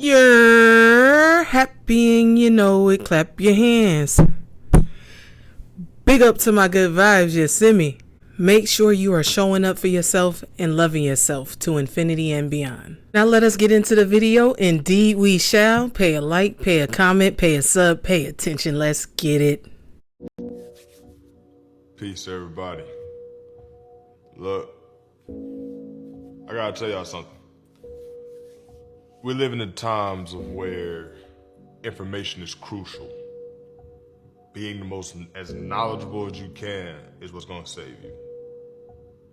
You're happy and you know it, clap your hands. Big up to my good vibes you send me. Make sure you are showing up for yourself and loving yourself to infinity and beyond. Now let us get into the video. Indeed we shall. Pay a like, pay a comment, pay a sub, pay attention. Let's get it. Peace, everybody. Look, I gotta tell y'all something. We live in times of where information is crucial. Being the most as knowledgeable as you can is what's gonna save you.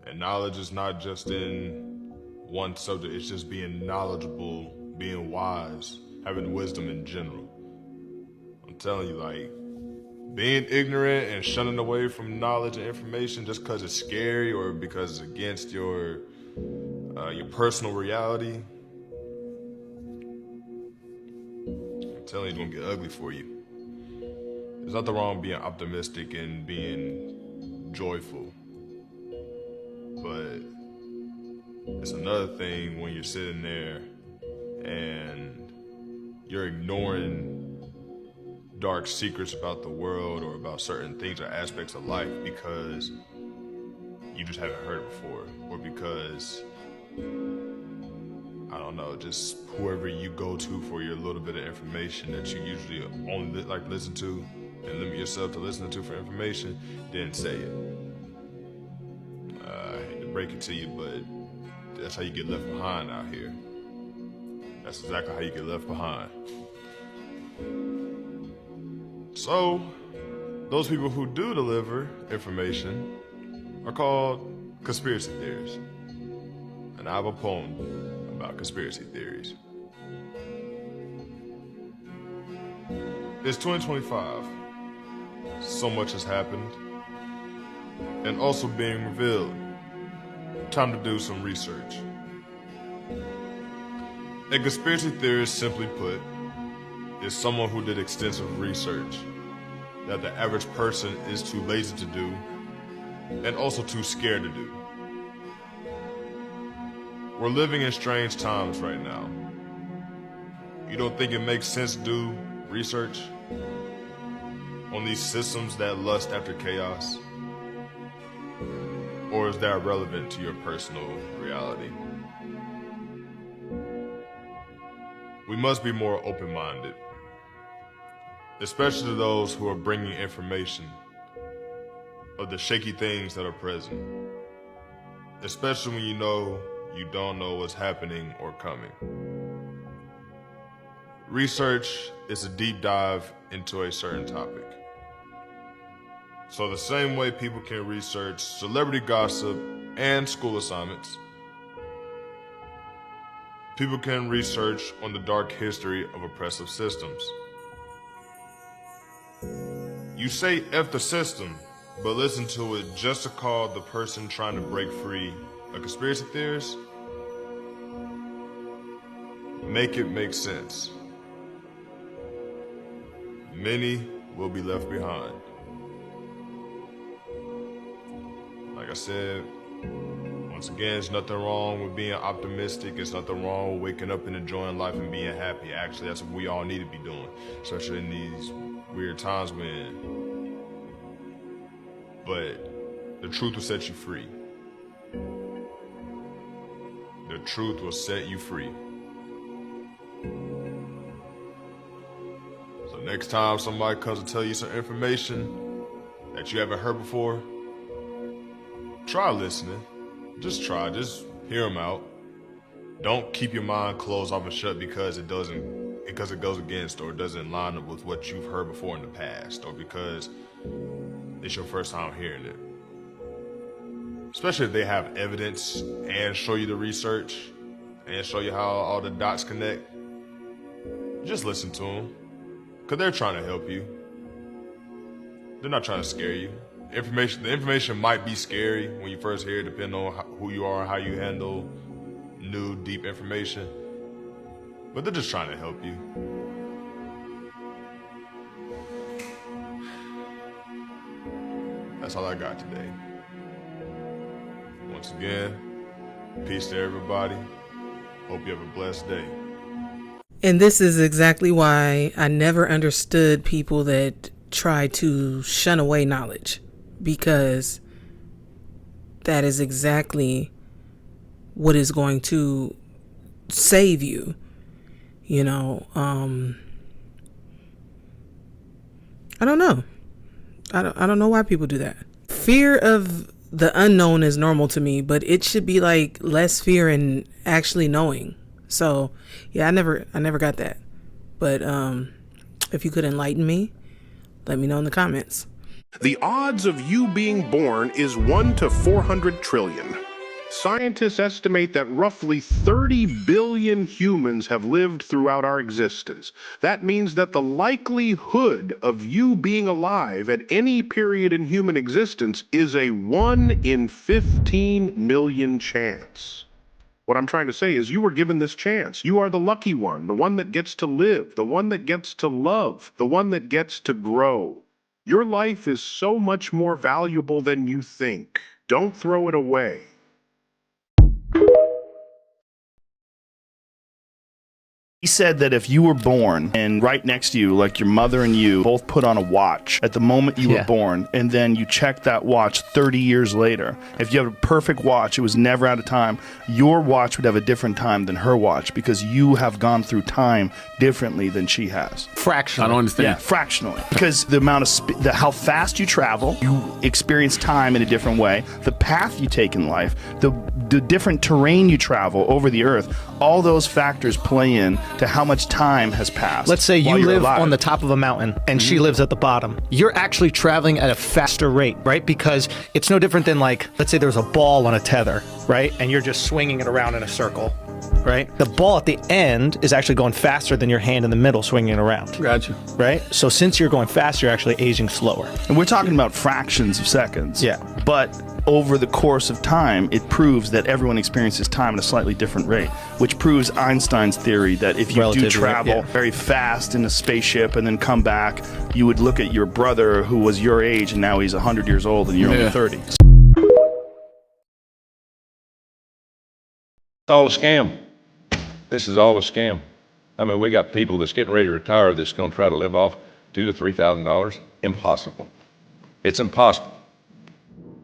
And knowledge is not just in one subject, it's just being knowledgeable, being wise, having wisdom in general. I'm telling you, like, being ignorant and shunning away from knowledge and information just because it's scary or because it's against your personal reality, I'm telling you, it's gonna get ugly for you. There's nothing wrong being optimistic and being joyful, but it's another thing when you're sitting there and you're ignoring dark secrets about the world or about certain things or aspects of life because you just haven't heard it before, or because, I don't know, just whoever you go to for your little bit of information that you usually only listen to and limit yourself to listening to for information, didn't say it. I hate to break it to you, but that's how you get left behind out here. That's exactly how you get left behind. So, those people who do deliver information are called conspiracy theorists. And I have a poem about conspiracy theories. It's 2025. So much has happened. And also being revealed. Time to do some research. A conspiracy theorist, simply put, is someone who did extensive research that the average person is too lazy to do and also too scared to do. We're living in strange times right now. You don't think it makes sense to do research on these systems that lust after chaos? Or is that relevant to your personal reality? We must be more open-minded, especially to those who are bringing information of the shaky things that are present, especially when you know you don't know what's happening or coming. Research is a deep dive into a certain topic. So the same way people can research celebrity gossip and school assignments, people can research on the dark history of oppressive systems. You say F the system, but listen to it just to call the person trying to break free a conspiracy theorist? Make it make sense. Many will be left behind. Like I said, once again, there's nothing wrong with being optimistic. There's nothing wrong with waking up and enjoying life and being happy. Actually, that's what we all need to be doing, especially in these weird times we're in. But the truth will set you free. The truth will set you free. So next time somebody comes to tell you some information that you haven't heard before, try listening. Just try, just hear them out. Don't keep your mind closed off and shut because it goes against or doesn't line up with what you've heard before in the past, or because it's your first time hearing it. Especially if they have evidence and show you the research and show you how all the dots connect. Just listen to them, because they're trying to help you. They're not trying to scare you. The information might be scary when you first hear it, depending on who you are and how you handle new, deep information. But they're just trying to help you. That's all I got today. Once again, peace to everybody. Hope you have a blessed day. And this is exactly why I never understood people that try to shun away knowledge, because that is exactly what is going to save you. You know, I don't know. I don't know why people do that. Fear of the unknown is normal to me, but it should be like less fear in actually knowing. So yeah, I never got that. But if you could enlighten me, let me know in the comments. The odds of you being born is 1 to 400 trillion. Scientists estimate that roughly 30 billion humans have lived throughout our existence. That means that the likelihood of you being alive at any period in human existence is a 1 in 15 million chance. What I'm trying to say is you were given this chance. You are the lucky one, the one that gets to live, the one that gets to love, the one that gets to grow. Your life is so much more valuable than you think. Don't throw it away. He said that if you were born and right next to you, like your mother and you both put on a watch at the moment you were born, and then you check that watch 30 years later, if you have a perfect watch, it was never out of time, your watch would have a different time than her watch because you have gone through time differently than she has. Fractionally. I don't understand. Yeah, fractionally. Because the amount of how fast you travel, you experience time in a different way, the path you take in life, the different terrain you travel over the earth, all those factors play in to how much time has passed. Let's say you live on the top of a mountain and she lives at the bottom. You're actually traveling at a faster rate, right? Because it's no different than, like, let's say there's a ball on a tether, right? And you're just swinging it around in a circle, right? The ball at the end is actually going faster than your hand in the middle swinging it around. Gotcha. Right? So since you're going faster, you're actually aging slower. And we're talking about fractions of seconds. Yeah. But over the course of time, it proves that everyone experiences time at a slightly different rate, which proves Einstein's theory that if you do travel very fast in a spaceship and then come back, you would look at your brother who was your age and now he's 100 years old and you're only 30. It's all a scam. This is all a scam. I mean, we got people that's getting ready to retire that's going to try to live off $2,000 to $3,000. Impossible. It's impossible.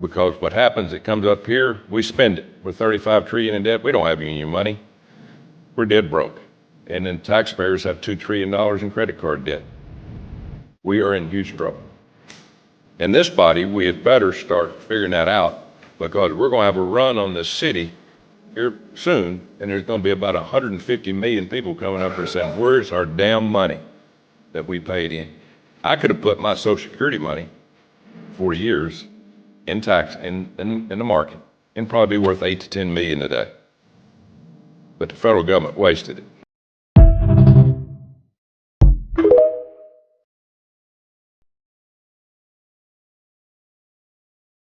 Because what happens, it comes up here, we spend it. We're 35 trillion in debt. We don't have any money. We're dead broke. And then taxpayers have $2 trillion in credit card debt. We are in huge trouble. In this body, we had better start figuring that out, because we're going to have a run on this city here soon, and there's going to be about 150 million people coming up here saying, where's our damn money that we paid in? I could have put my Social Security money for years in tax, in the market, and probably be worth 8 to 10 million a day. But the federal government wasted it.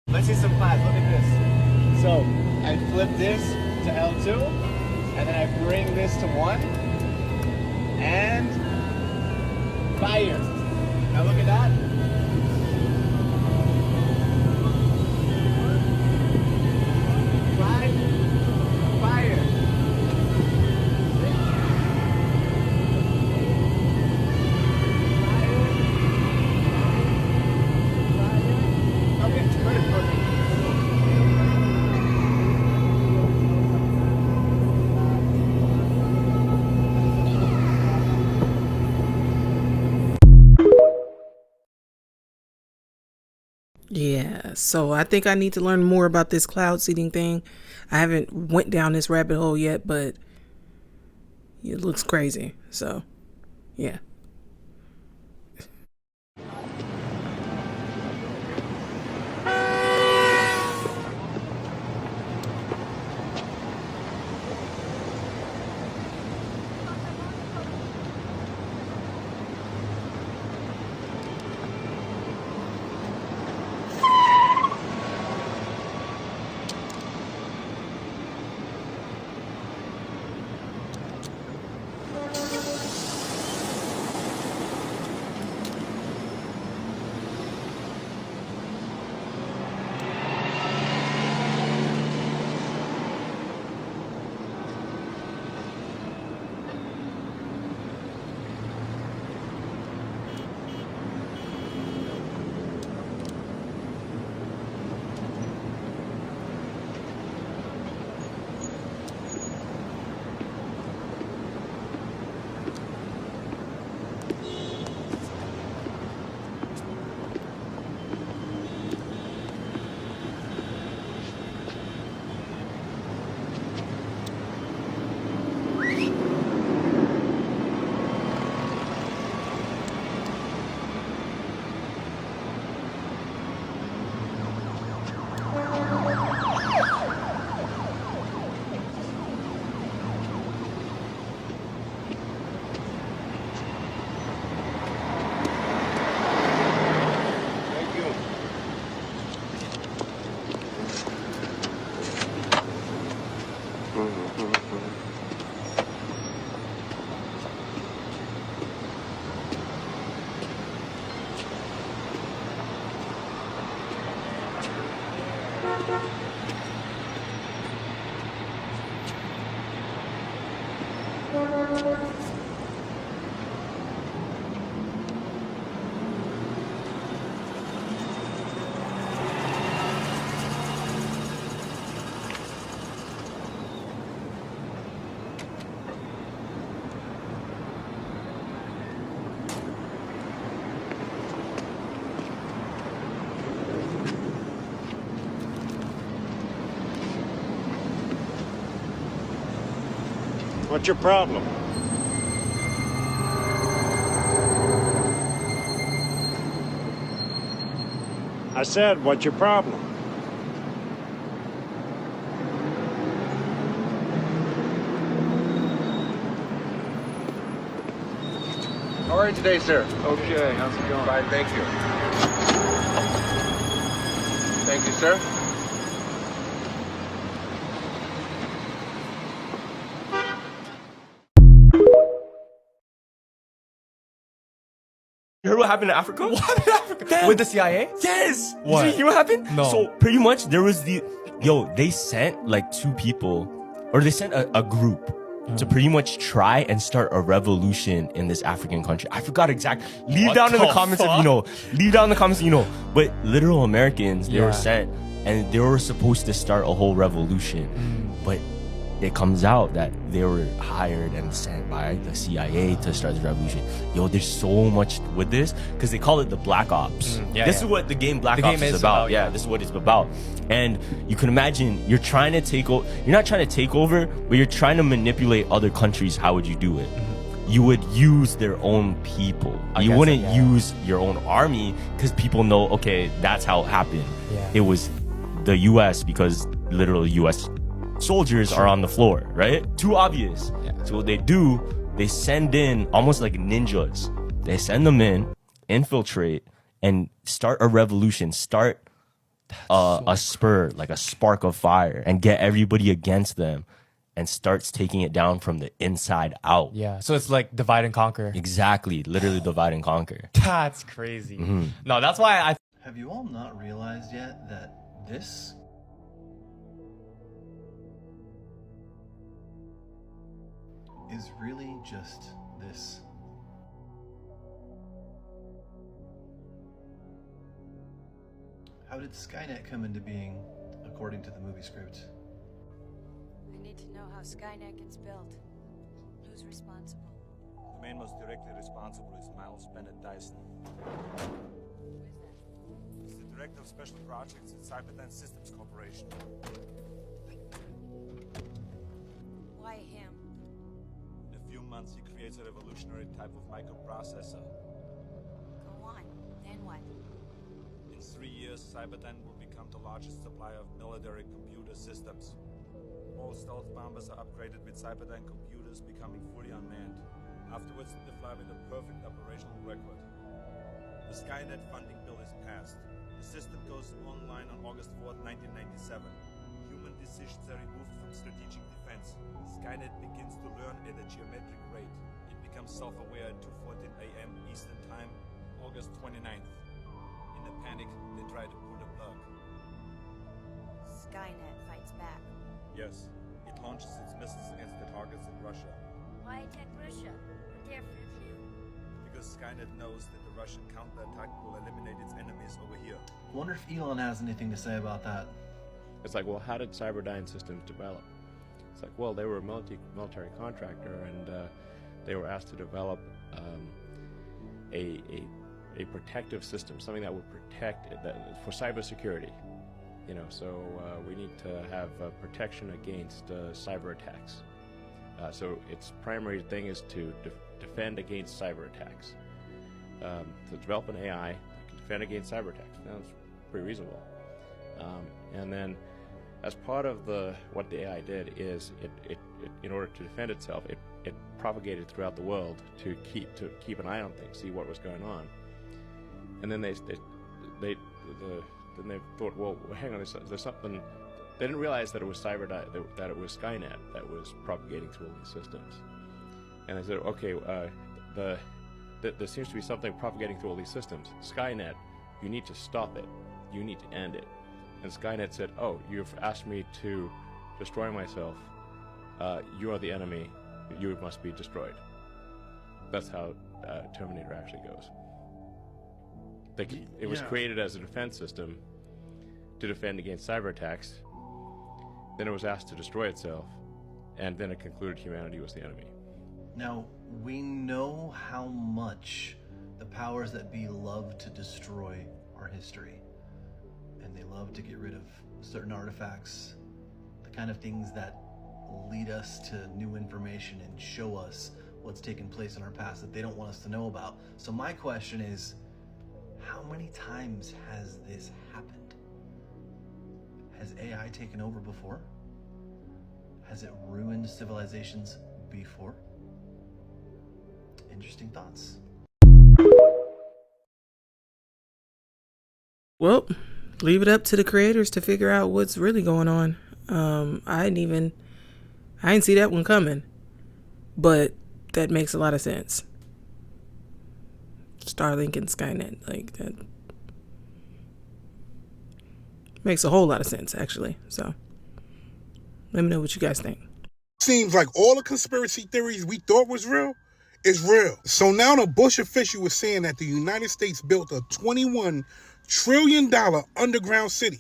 Let's see some class. Look at this. So I flip this to L2, and then I bring this to 1, and fire. Now look at that. Yeah, so I think I need to learn more about this cloud seeding thing. I haven't went down this rabbit hole yet, but it looks crazy. So, yeah. What's your problem? I said, what's your problem? How are you today, sir? Okay, how's it going? Fine, thank you. Thank you, sir. You heard what happened in Africa? What happened in Africa? Damn. With the CIA? Yes! What? Did you hear what happened? No. So, pretty much, there was they sent like 2 people, or they sent a group to pretty much try and start a revolution in this African country. I forgot exactly. Leave down in the comments if you know. Leave down in the comments if you know. But literal Americans, they were sent, and they were supposed to start a whole revolution. But it comes out that they were hired and sent by the CIA to start the revolution. Yo, there's so much with this because they call it the Black Ops. This is what the game Black Ops is about. Yeah, this is what it's about. And you can imagine you're trying to take over. You're not trying to take over, but you're trying to manipulate other countries. How would you do it? You would use their own people. You wouldn't use your own army because people know, okay, that's how it happened. It was the U.S. because literally U.S. soldiers are on the floor, right? Too obvious. So what they do, they send in almost like ninjas. They send them in, infiltrate, and start a revolution, start a spur, like a spark of fire, and get everybody against them, and starts taking it down from the inside out. Yeah, so it's like divide and conquer. Exactly, literally divide and conquer. That's crazy. No, that's why I... Have you all not realized yet that this is really just this? How did Skynet come into being, according to the movie script? I need to know how Skynet gets built. Who's responsible? The man most directly responsible is Miles Bennett Dyson. Who is that? He's the director of special projects at Cyberdyne Systems Corporation. Why him? In a few months, he creates a revolutionary type of microprocessor. Go on. Then what? In 3 years, Cyberdyne will become the largest supplier of military computer systems. All stealth bombers are upgraded with Cyberdyne computers, becoming fully unmanned. Afterwards, they fly with a perfect operational record. The Skynet funding bill is passed. The system goes online on August 4th, 1997. Human decisions are removed from strategic defense. Skynet begins to learn at a geometric rate. It becomes self-aware at 2:14 a.m. Eastern Time, August 29th. In a panic, they try to pull the plug. Skynet fights back. Yes, it launches its missiles against the targets in Russia. Why attack Russia? We're there for you. Because Skynet knows that the Russian counterattack will eliminate its enemies over here. I wonder if Elon has anything to say about that. It's like, well, how did Cyberdyne Systems develop? It's like, well, they were a military contractor, and they were asked to develop a protective system, something that would protect for cybersecurity. You know, so we need to have protection against cyber attacks. So its primary thing is to defend against cyber attacks. To develop an AI that can defend against cyber attacks. Sounds pretty reasonable. And then, as part of what the AI did is it in order to defend itself, it propagated throughout the world to keep an eye on things, see what was going on. And then they thought, well, hang on, there's something. They didn't realize that it was that it was Skynet that was propagating through all these systems. And they said, okay, there seems to be something propagating through all these systems. Skynet, you need to stop it. You need to end it. And Skynet said, oh, you've asked me to destroy myself. You are the enemy. You must be destroyed. That's how Terminator actually goes. It was created as a defense system to defend against cyber attacks. Then it was asked to destroy itself, and then it concluded humanity was the enemy. Now, we know how much the powers that be love to destroy our history. And they love to get rid of certain artifacts, the kind of things that lead us to new information and show us what's taken place in our past that they don't want us to know about. So my question is, how many times has this happened? Has AI taken over before? Has it ruined civilizations before? Interesting thoughts. Well, leave it up to the creators to figure out what's really going on. I didn't see that one coming, but that makes a lot of sense. Starlink and Skynet, like that makes a whole lot of sense, actually. So let me know what you guys think. Seems like all the conspiracy theories we thought was real is real. So now the Bush official was saying that the United States built a $21 trillion underground city.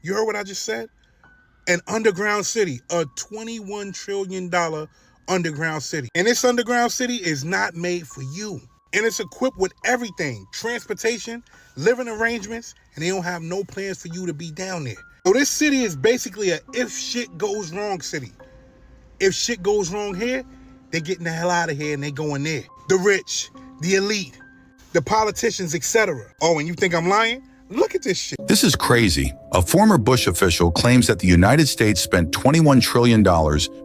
You heard what I just said? An underground city, a $21 trillion underground city. And this underground city is not made for you. And it's equipped with everything, transportation, living arrangements, and they don't have no plans for you to be down there. So this city is basically a if shit goes wrong city. If shit goes wrong here, they're getting the hell out of here and they going there. The rich, the elite, the politicians, etc. Oh, and you think I'm lying? Look at this shit. This is crazy. A former Bush official claims that the United States spent $21 trillion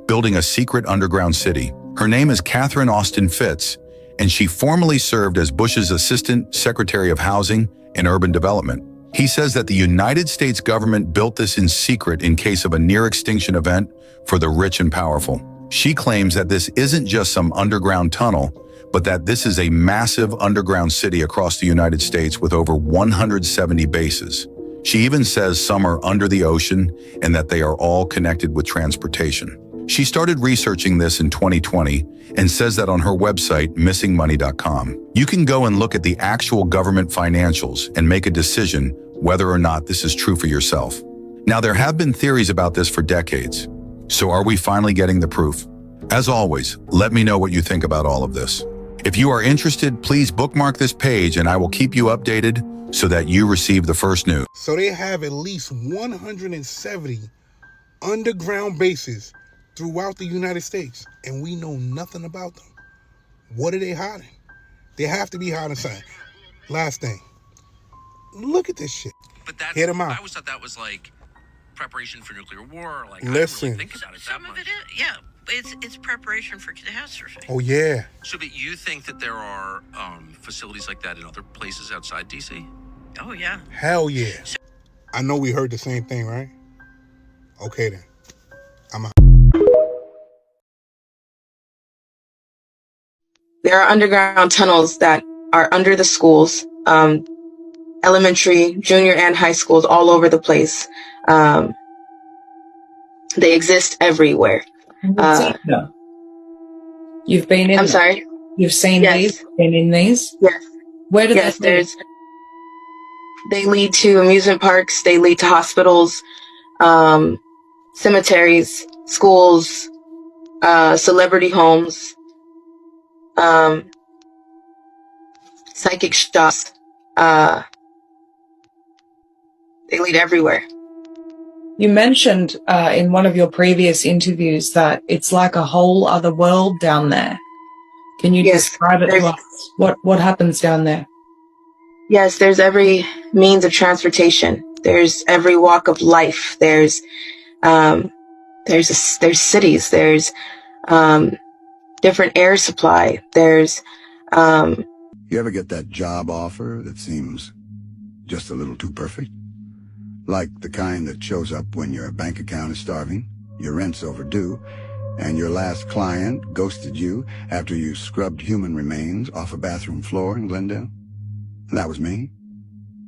building a secret underground city. Her name is Catherine Austin Fitts, and she formerly served as Bush's Assistant Secretary of Housing and Urban Development. He says that the United States government built this in secret in case of a near-extinction event for the rich and powerful. She claims that this isn't just some underground tunnel, but that this is a massive underground city across the United States with over 170 bases. She even says some are under the ocean and that they are all connected with transportation. She started researching this in 2020 and says that on her website, missingmoney.com. You can go and look at the actual government financials and make a decision whether or not this is true for yourself. Now, there have been theories about this for decades. So are we finally getting the proof? As always, let me know what you think about all of this. If you are interested, please bookmark this page and I will keep you updated so that you receive the first news. So they have at least 170 underground bases throughout the United States, and we know nothing about them. What are they hiding? They have to be hiding something. Last thing, look at this shit. But that's, hit them out. I always thought that was like preparation for nuclear war. Like, Listen. I didn't really think about it that much. Yeah, it's preparation for catastrophe. Oh yeah. So, but you think that there are facilities like that in other places outside DC? Oh yeah. Hell yeah. I know we heard the same thing, right? Okay then. I'm out. There are underground tunnels that are under the schools, elementary, junior, and high schools all over the place. They exist everywhere. You've been in. I'm sorry. You've seen these. Been in these. Yes. Where do they lead? They lead to amusement parks. They lead to hospitals, cemeteries, schools, celebrity homes. Psychic shops, they lead everywhere. You mentioned in one of your previous interviews that it's like a whole other world down there. Can you describe it to us? What happens down there? Yes, there's every means of transportation. There's every walk of life. There's cities. There's different air supply. There's You ever get that job offer that seems just a little too perfect? Like the kind that shows up when your bank account is starving, your rent's overdue, and your last client ghosted you after you scrubbed human remains off a bathroom floor in Glendale? That was me.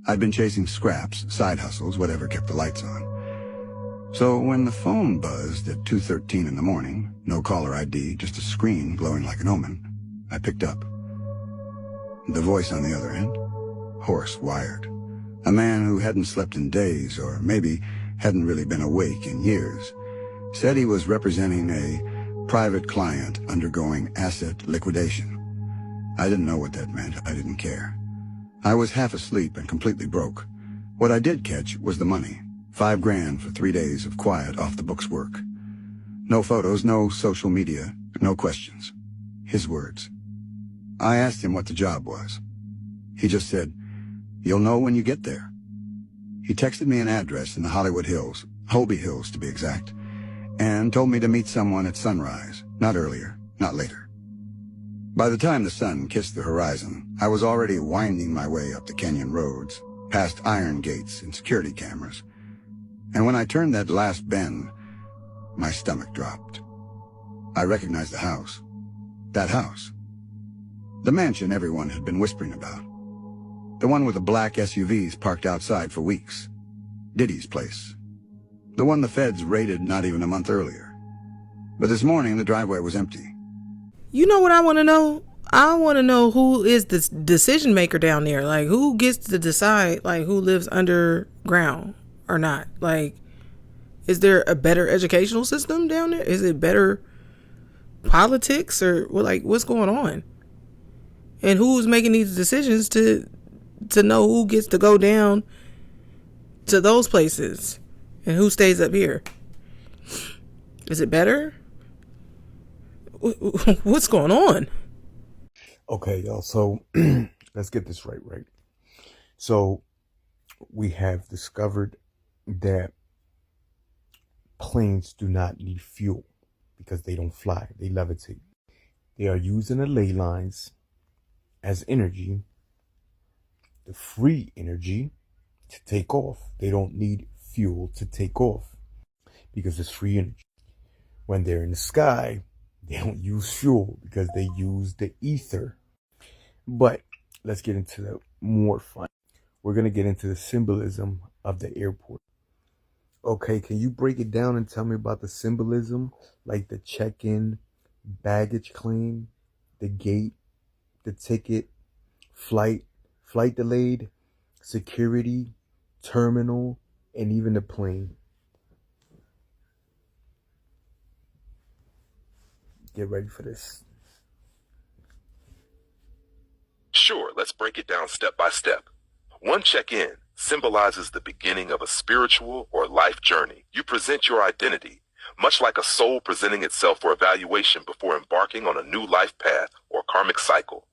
I'd been chasing scraps, side hustles, whatever kept the lights on. So when the phone buzzed at 2:13 in the morning, no caller ID, just a screen glowing like an omen, I picked up. The voice on the other end, hoarse, wired. A man who hadn't slept in days, or maybe hadn't really been awake in years, said he was representing a private client undergoing asset liquidation. I didn't know what that meant. I didn't care. I was half asleep and completely broke. What I did catch was the money. $5 grand for 3 days of quiet off-the-books work. No photos, no social media, no questions. His words. I asked him what the job was. He just said, "You'll know when you get there." He texted me an address in the Hollywood Hills, Holby Hills to be exact, and told me to meet someone at sunrise, not earlier, not later. By the time the sun kissed the horizon, I was already winding my way up the canyon roads, past iron gates and security cameras. And when I turned that last bend, my stomach dropped. I recognized the house. That house. The mansion everyone had been whispering about. The one with the black SUVs parked outside for weeks. Diddy's place. The one the feds raided not even a month earlier. But this morning, the driveway was empty. You know what I want to know? I want to know who is the decision maker down there. Like, who gets to decide, like, who lives underground or not? Like, is there a better educational system down there? Is it better politics, or like, what's going on? And who's making these decisions to know who gets to go down to those places and who stays up here? Is it better? What's going on? Okay, y'all. So let's get this right. So we have discovered that planes do not need fuel because they don't fly. They levitate. They are using the ley lines as energy, the free energy to take off. They don't need fuel to take off because it's free energy. When they're in the sky, they don't use fuel because they use the ether. But let's get into the more fun. We're going to get into the symbolism of the airport. Okay, can you break it down and tell me about the symbolism, like the check-in, baggage claim, the gate, the ticket, flight delayed, security, terminal, and even the plane? Get ready for this. Sure, let's break it down step by step. One check-in symbolizes the beginning of a spiritual or life journey. You present your identity, much like a soul presenting itself for evaluation before embarking on a new life path or karmic cycle.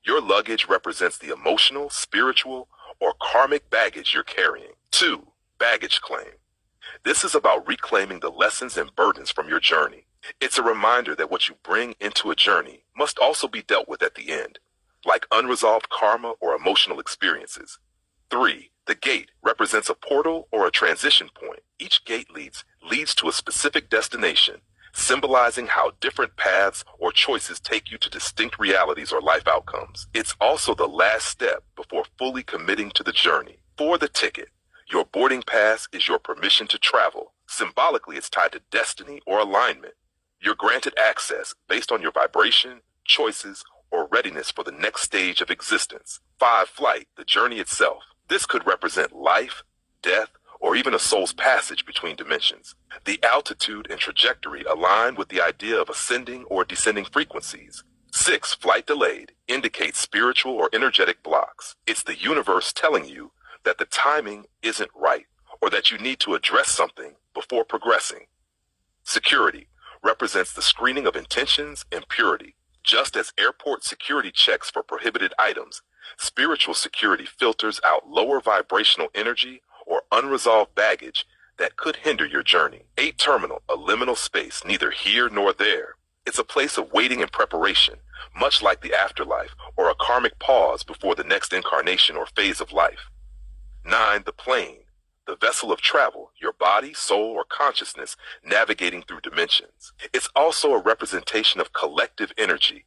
Your luggage represents the emotional, spiritual, or karmic baggage you're carrying. 2. Baggage claim. This is about reclaiming the lessons and burdens from your journey. It's a reminder that what you bring into a journey must also be dealt with at the end, like unresolved karma or emotional experiences. 3. The gate represents a portal or a transition point. Each gate leads to a specific destination, symbolizing how different paths or choices take you to distinct realities or life outcomes. It's also the last step before fully committing to the journey. 4. The ticket. Your boarding pass is your permission to travel. Symbolically, it's tied to destiny or alignment. You're granted access based on your vibration, choices, or readiness for the next stage of existence. 5. Flight, the journey itself. This could represent life, death, or even a soul's passage between dimensions. The altitude and trajectory align with the idea of ascending or descending frequencies. 6. Flight delayed indicates spiritual or energetic blocks. It's the universe telling you that the timing isn't right, or that you need to address something before progressing. Security represents the screening of intentions and purity. Just as airport security checks for prohibited items, spiritual security filters out lower vibrational energy or unresolved baggage that could hinder your journey. 8. Terminal, a liminal space, neither here nor there. It's a place of waiting and preparation, much like the afterlife or a karmic pause before the next incarnation or phase of life. 9. The plane, the vessel of travel, your body, soul, or consciousness navigating through dimensions. It's also a representation of collective energy,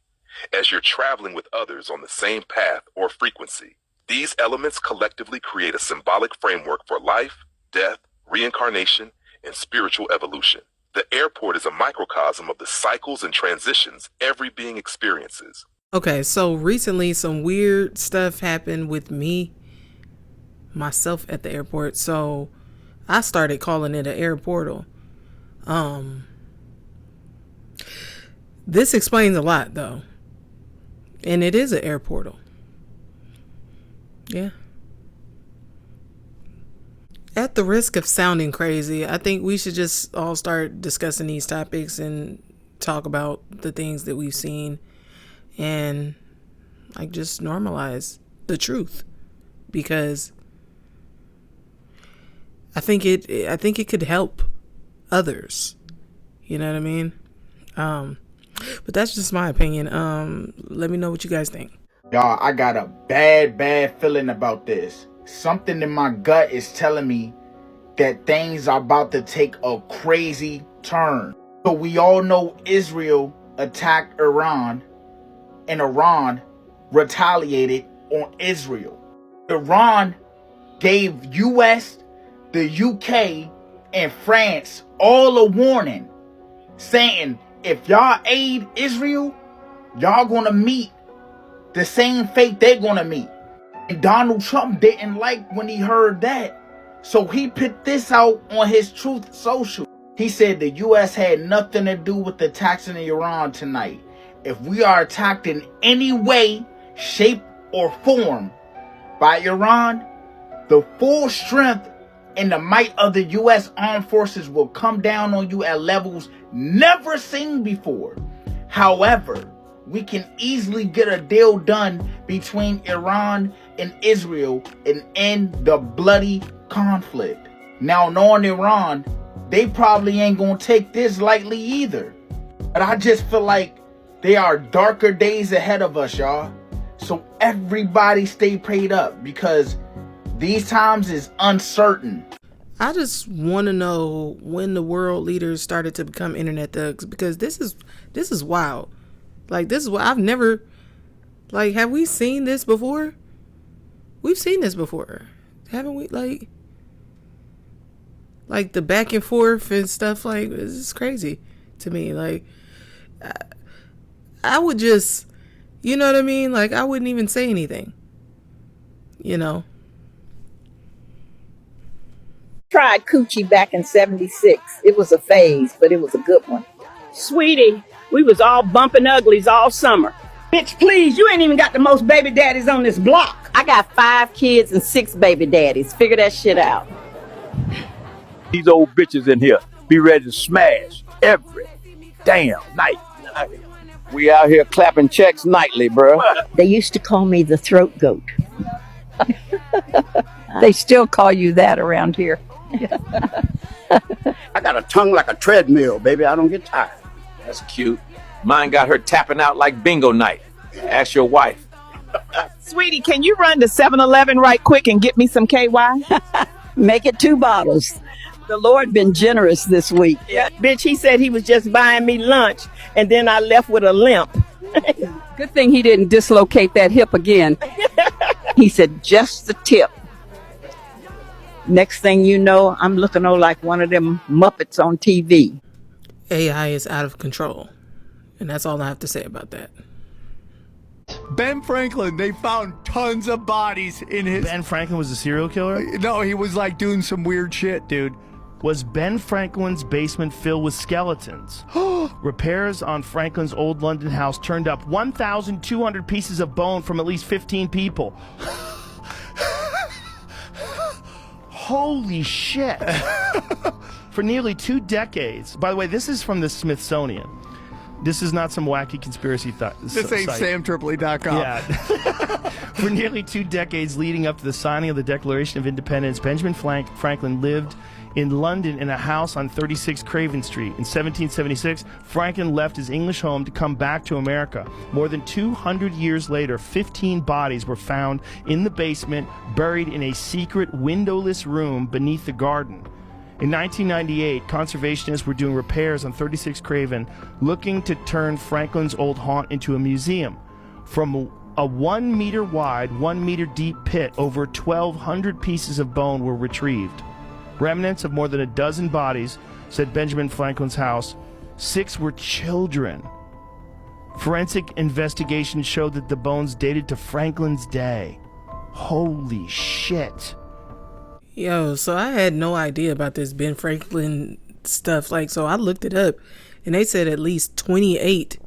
as you're traveling with others on the same path or frequency. These elements collectively create a symbolic framework for life, death, reincarnation, and spiritual evolution. The airport is a microcosm of the cycles and transitions every being experiences. Okay, so recently some weird stuff happened with myself at the airport, so I started calling it an air portal. This explains a lot, though, and it is an air portal. Yeah, At the risk of sounding crazy, I think we should just all start discussing these topics and talk about the things that we've seen and like just normalize the truth, because I think it could help others. You know what I mean? But that's just my opinion. Let me know what you guys think. Y'all, I got a bad feeling about this. Something in my gut is telling me that things are about to take a crazy turn. So we all know Israel attacked Iran, and Iran retaliated on Israel. Iran gave US, the UK, and France all a warning, saying if y'all aid Israel, y'all gonna meet the same fate they're gonna meet. And Donald Trump didn't like when he heard that. So he put this out on his Truth Social. He said the US had nothing to do with attacking Iran tonight. If we are attacked in any way, shape, or form by Iran, the full strength and the might of the US armed forces will come down on you at levels never seen before. However, we can easily get a deal done between Iran and Israel and end the bloody conflict. Now, knowing Iran, they probably ain't gonna take this lightly either. But I just feel like there are darker days ahead of us, y'all. So everybody stay prayed up, because these times is uncertain. I just want to know when the world leaders started to become internet thugs, because this is wild. Like, this is what I've never, like, have we seen this before? We've seen this before, haven't we? Like the back and forth and stuff, like, this is crazy to me. Like, I would just, you know what I mean? Like, I wouldn't even say anything, you know? Tried coochie back in 76. It was a phase, but it was a good one. Sweetie, we was all bumping uglies all summer. Bitch, please, you ain't even got the most baby daddies on this block. I got 5 kids and 6 baby daddies. Figure that shit out. These old bitches in here be ready to smash every damn night. We out here clapping checks nightly, bro. They used to call me the throat goat. They still call you that around here. I got a tongue like a treadmill, baby. I don't get tired. That's cute. Mine got her tapping out like bingo night. Ask your wife. Sweetie, can you run to 7-Eleven right quick and get me some KY? Make it 2 bottles. The Lord been generous this week. Yeah, bitch, he said he was just buying me lunch, and then I left with a limp. Good thing he didn't dislocate that hip again. He said, just the tip. Next thing you know, I'm looking like one of them Muppets on TV. AI is out of control. And that's all I have to say about that. Ben Franklin, they found tons of bodies in his... Ben Franklin was a serial killer? No, he was like doing some weird shit, dude. Was Ben Franklin's basement filled with skeletons? Repairs on Franklin's old London house turned up 1,200 pieces of bone from at least 15 people. Holy shit. For nearly 2 decades. By the way, this is from the Smithsonian. This is not some wacky conspiracy This ain't SamTripoli.com. Yeah. For nearly 2 decades leading up to the signing of the Declaration of Independence, Benjamin Franklin lived in London in a house on 36 Craven Street. In 1776, Franklin left his English home to come back to America. More than 200 years later, 15 bodies were found in the basement, buried in a secret windowless room beneath the garden. In 1998, conservationists were doing repairs on 36 Craven, looking to turn Franklin's old haunt into a museum. From a 1 meter wide, 1 meter deep pit, over 1,200 pieces of bone were retrieved. Remnants of more than a dozen bodies, said Benjamin Franklin's house. 6 were children. Forensic investigations showed that the bones dated to Franklin's day. Holy shit. Yo, so I had no idea about this Ben Franklin stuff. Like, so I looked it up, and they said at least 28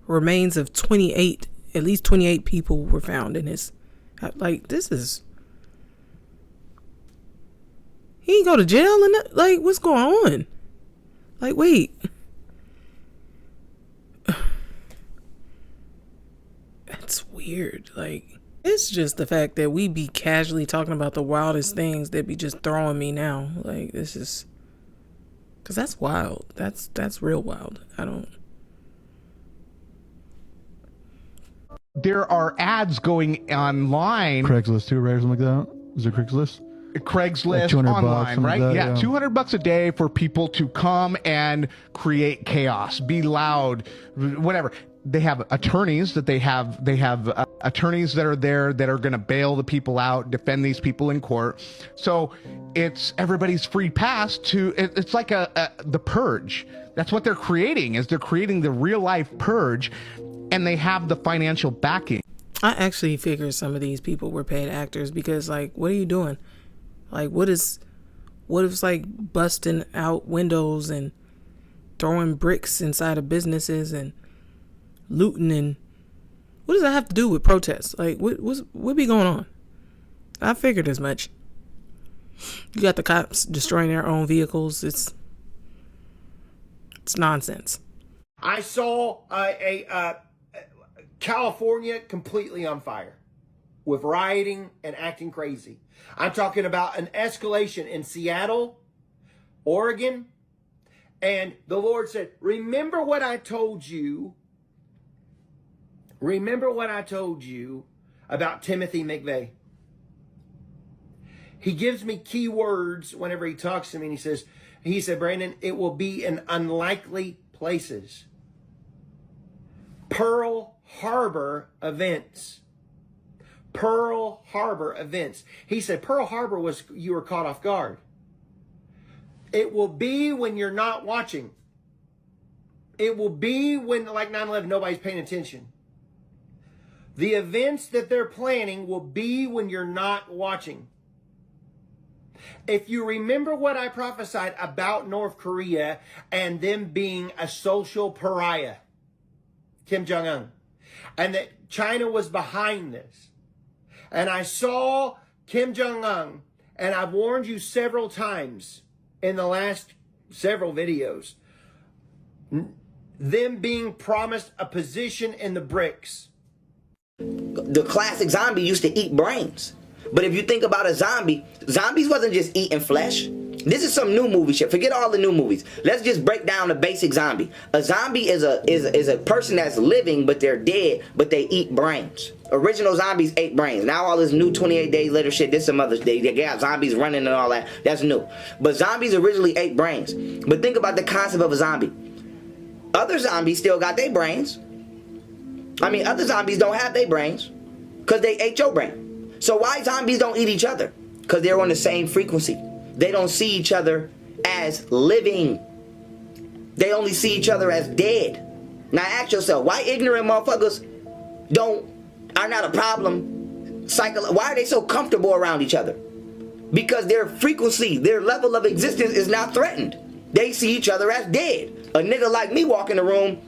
remains of 28, at least 28 people were found in his. Like, this is He ain't go to jail and that, like, what's going on? Like, wait. That's weird. Like, it's just the fact that we be casually talking about the wildest things that be just throwing me now. Like, this is, because that's wild. That's real wild. I don't. There are ads going online. Craigslist too, right? Or something like that. Is it Craigslist? Craigslist Like $200 online, right? like that, yeah, yeah. $200 a day for people to come and create chaos, be loud, whatever. They have attorneys that they have attorneys that are there that are going to bail the people out, defend these people in court. So it's everybody's free pass to. It's like the purge. That's what they're creating. Is they're creating the real life purge, and they have the financial backing. I actually figured some of these people were paid actors because, like, what are you doing? Like, what if it's like busting out windows and throwing bricks inside of businesses and looting, and what does that have to do with protests? Like, what be going on? I figured as much. You got the cops destroying their own vehicles. It's nonsense. I saw California completely on fire with rioting and acting crazy. I'm talking about an escalation in Seattle, Oregon, and the Lord said, remember what I told you. Remember what I told you about Timothy McVeigh. He gives me key words whenever he talks to me, and he said, Brandon, it will be in unlikely places. Pearl Harbor events. Pearl Harbor events. He said Pearl Harbor was, you were caught off guard. It will be when you're not watching. It will be when, like 9/11, nobody's paying attention. The events that they're planning will be when you're not watching. If you remember what I prophesied about North Korea and them being a social pariah, Kim Jong-un, and that China was behind this. And I saw Kim Jong-un, and I've warned you several times in the last several videos, them being promised a position in the BRICS. The classic zombie used to eat brains. But if you think about a zombie, zombies wasn't just eating flesh. This is some new movie shit. Forget all the new movies. Let's just break down the basic zombie. A zombie is a person that's living, but they're dead, but they eat brains. Original zombies ate brains. Now all this new 28 days later shit, this some other day. They got zombies running and all that. That's new. But zombies originally ate brains. But think about the concept of a zombie. Other zombies still got their brains. I mean, other zombies don't have their brains because they ate your brain. So why zombies don't eat each other? Because they're on the same frequency. They don't see each other as living. They only see each other as dead. Now ask yourself, why ignorant motherfuckers are not a problem? Why are they so comfortable around each other? Because their frequency, their level of existence is not threatened. They see each other as dead. A nigga like me walk in the room,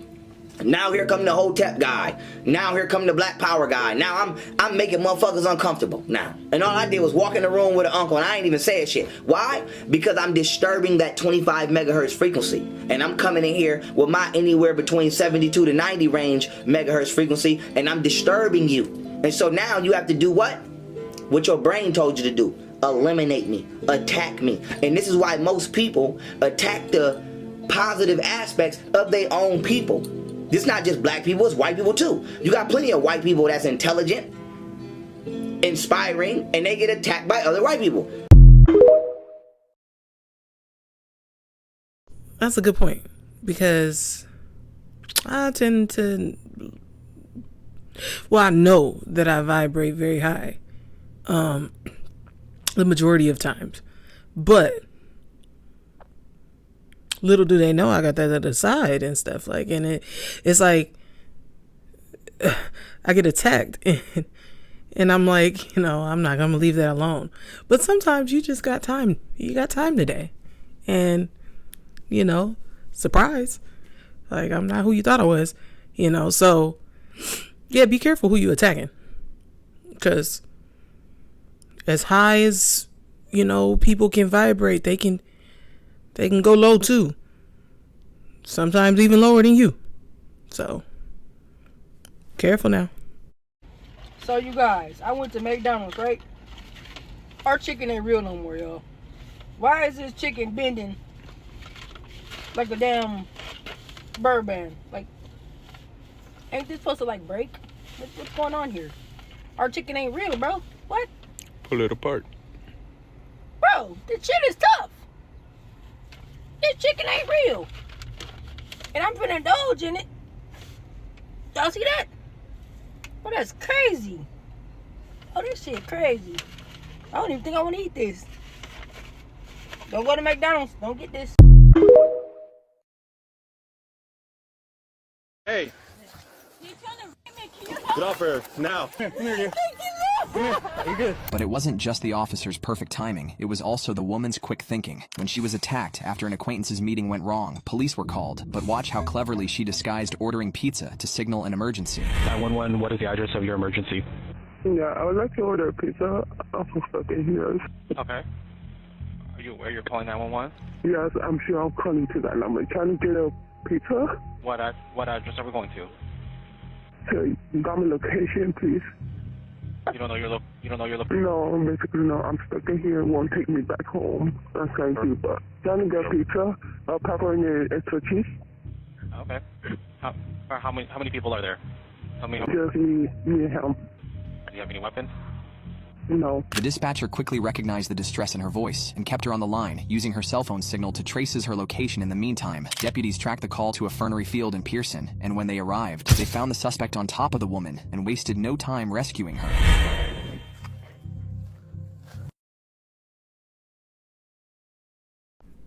now here come the Hotep guy. Now here come the Black Power guy. Now I'm making motherfuckers uncomfortable now. And all I did was walk in the room with an uncle and I ain't even said shit. Why? Because I'm disturbing that 25 megahertz frequency. And I'm coming in here with my anywhere between 72 to 90 range megahertz frequency, and I'm disturbing you. And so now you have to do what? What your brain told you to do. Eliminate me. Attack me. And this is why most people attack the positive aspects of their own people. It's not just black people, it's white people too. You got plenty of white people that's intelligent, inspiring, and they get attacked by other white people. That's a good point, because I tend to, well, I know that I vibrate very high the majority of times, but little do they know I got that other side and stuff, like, and it's like I get attacked and I'm like, I'm not gonna leave that alone. But sometimes you just got time. You got time today, and surprise, like, I'm not who you thought I was, so yeah, be careful who you attacking, because as high as you know, people can vibrate. They can go low too. Sometimes even lower than you. So, careful now. So you guys, I went to McDonald's, right? Our chicken ain't real no more, y'all. Why is this chicken bending like a damn bird band? Like, ain't this supposed to like break? What's going on here? Our chicken ain't real, bro. What? Pull it apart. Bro, this shit is tough. This chicken ain't real. And I'm finna indulge in it. Y'all see that? Oh, that's crazy. Oh, this shit crazy. I don't even think I want to eat this. Don't go to McDonald's. Don't get this. Hey. Get off her now. Come here. You good? But it wasn't just the officer's perfect timing, it was also the woman's quick thinking. When she was attacked after an acquaintance's meeting went wrong, police were called, but watch how cleverly she disguised ordering pizza to signal an emergency. 911, what is the address of your emergency? Yeah, I would like to order a pizza. I'm fucking here. Okay. Are you aware you're calling 911? Yes, I'm sure I'm calling to that number. Trying to get a pizza? What address are we going to? So, you got my location, please. You don't know your location? No, basically no. I'm stuck in here. It won't take me back home. Thank you, but trying to get pizza, pepperoni and extra cheese. Okay. How many people are there? Just me and him. Do you have any weapons? No. The dispatcher quickly recognized the distress in her voice and kept her on the line, using her cell phone signal to trace her location. In the meantime, deputies tracked the call to a fernery field in Pearson, and when they arrived, they found the suspect on top of the woman and wasted no time rescuing her.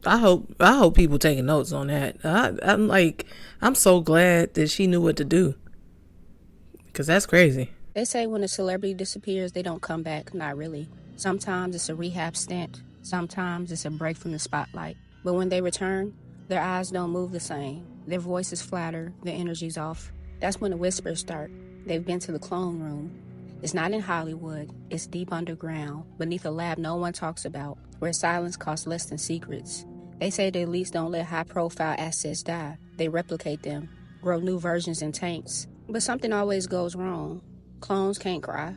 I hope people taking notes on that. I'm so glad that she knew what to do. Because that's crazy. They say when a celebrity disappears, they don't come back. Not really. Sometimes it's a rehab stint. Sometimes it's a break from the spotlight. But when they return, their eyes don't move the same. Their voices flatter. Their energy's off. That's when the whispers start. They've been to the clone room. It's not in Hollywood. It's deep underground, beneath a lab no one talks about, where silence costs less than secrets. They say the elites don't let high-profile assets die. They replicate them, grow new versions in tanks. But something always goes wrong. Clones can't cry.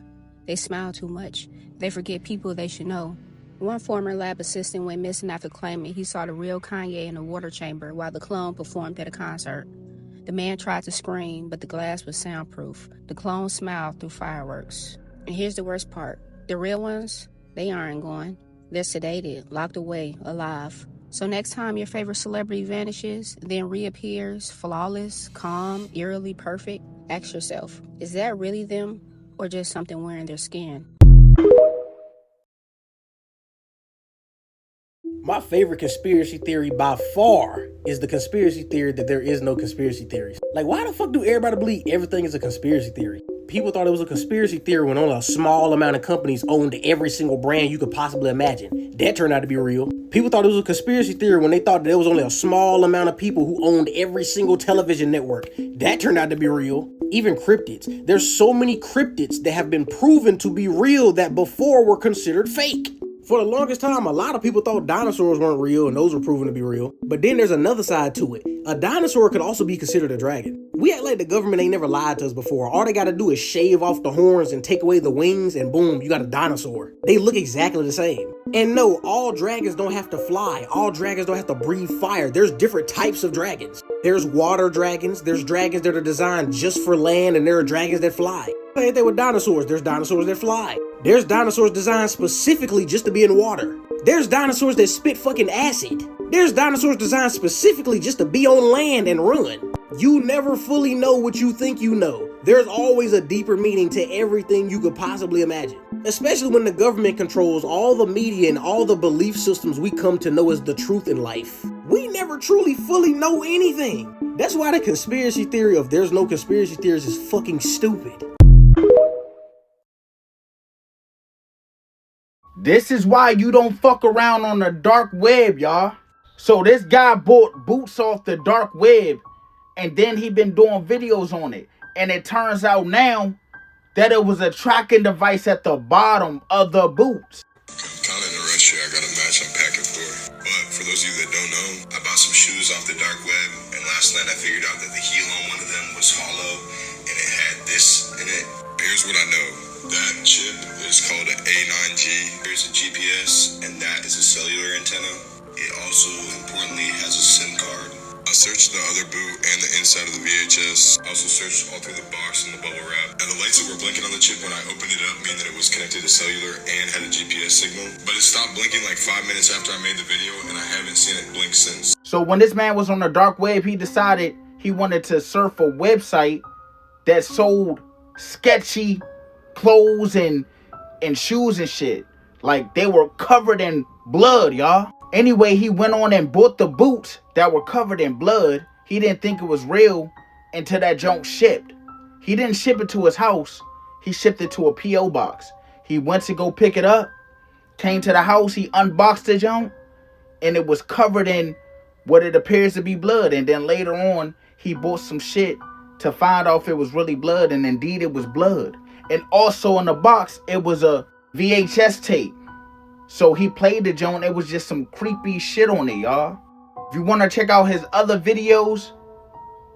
They smile too much. They forget people they should know. One former lab assistant went missing after claiming he saw the real Kanye in a water chamber while the clone performed at a concert. The man tried to scream, but the glass was soundproof. The clone smiled through fireworks. And here's the worst part. The real ones, they aren't going. They're sedated, locked away, alive. So next time your favorite celebrity vanishes, then reappears, flawless, calm, eerily perfect, ask yourself, is that really them or just something wearing their skin? My favorite conspiracy theory by far is the conspiracy theory that there is no conspiracy theories. Like, why the fuck do everybody believe everything is a conspiracy theory? People thought it was a conspiracy theory when only a small amount of companies owned every single brand you could possibly imagine. That turned out to be real. People thought it was a conspiracy theory when they thought there was only a small amount of people who owned every single television network. That turned out to be real. Even cryptids. There's so many cryptids that have been proven to be real that before were considered fake. For the longest time, a lot of people thought dinosaurs weren't real, and those were proven to be real. But then there's another side to it. A dinosaur could also be considered a dragon. We act like the government ain't never lied to us before. All they gotta do is shave off the horns and take away the wings, and boom, you got a dinosaur. They look exactly the same. And no, all dragons don't have to fly. All dragons don't have to breathe fire. There's different types of dragons. There's water dragons. There's dragons that are designed just for land, and there are dragons that fly. Same thing with dinosaurs. There's dinosaurs that fly. There's dinosaurs designed specifically just to be in water. There's dinosaurs that spit fucking acid. There's dinosaurs designed specifically just to be on land and run. You never fully know what you think you know. There's always a deeper meaning to everything you could possibly imagine. Especially when the government controls all the media and all the belief systems we come to know as the truth in life. We never truly fully know anything. That's why the conspiracy theory of there's no conspiracy theories is fucking stupid. This is why you don't fuck around on the dark web, y'all. So this guy bought boots off the dark web, and then he been doing videos on it. And it turns out now that it was a tracking device at the bottom of the boots. Colin arrest sure I got a match I'm packing for. But for those of you that don't know, I bought some shoes off the dark web, and last night I figured out that the heel on one of them was hollow, and it had this in it. Here's what I know. That chip is called an A9G. There's a GPS, and that is a cellular antenna. It also, importantly, has a SIM card. I searched the other boot and the inside of the VHS. I also searched all through the box and the bubble wrap. And the lights that were blinking on the chip when I opened it up mean that it was connected to cellular and had a GPS signal. But it stopped blinking like 5 minutes after I made the video, and I haven't seen it blink since. So when this man was on the dark web, he decided he wanted to surf a website that sold sketchy clothes and shoes and shit. Like, they were covered in blood, y'all. Anyway, he went on and bought the boots that were covered in blood. He didn't think it was real until that junk shipped. He didn't ship it to his house. He shipped it to a P.O. box. He went to go pick it up, came to the house, he unboxed the junk, and it was covered in what it appears to be blood. And then later on, he bought some shit to find out if it was really blood, and indeed it was blood. And also in the box, it was a VHS tape. So he played the joint. It was just some creepy shit on it, y'all. If you want to check out his other videos,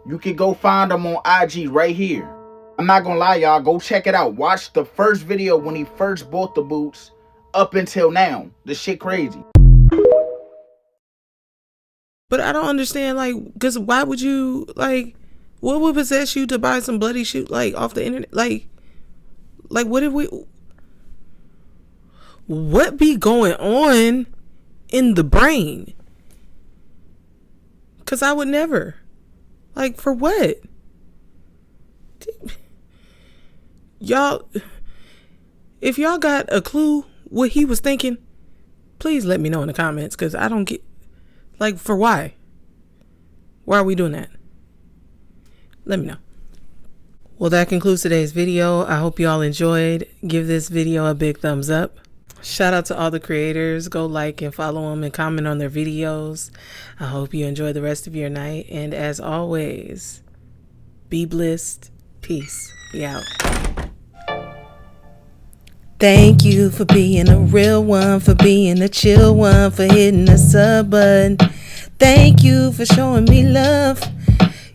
you can go find them on IG right here. I'm not gonna lie, y'all. Go check it out. Watch the first video when he first bought the boots up until now. The shit crazy. But I don't understand, like, because why would you, like, what would possess you to buy some bloody shoe, like, off the internet? Like what be going on in the brain? Because I would never. Like, for what? Y'all, if y'all got a clue what he was thinking, please let me know in the comments, because I don't get, like, for why? Why are we doing that? Let me know. Well, that concludes today's video. I hope you all enjoyed. Give this video a big thumbs up. Shout out to all the creators. Go like and follow them and comment on their videos. I hope you enjoy the rest of your night. And as always, be blessed. Peace. Be out. Thank you for being a real one, for being a chill one, for hitting the sub button. Thank you for showing me love.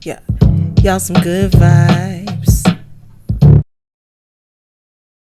Yeah, y'all some good vibes.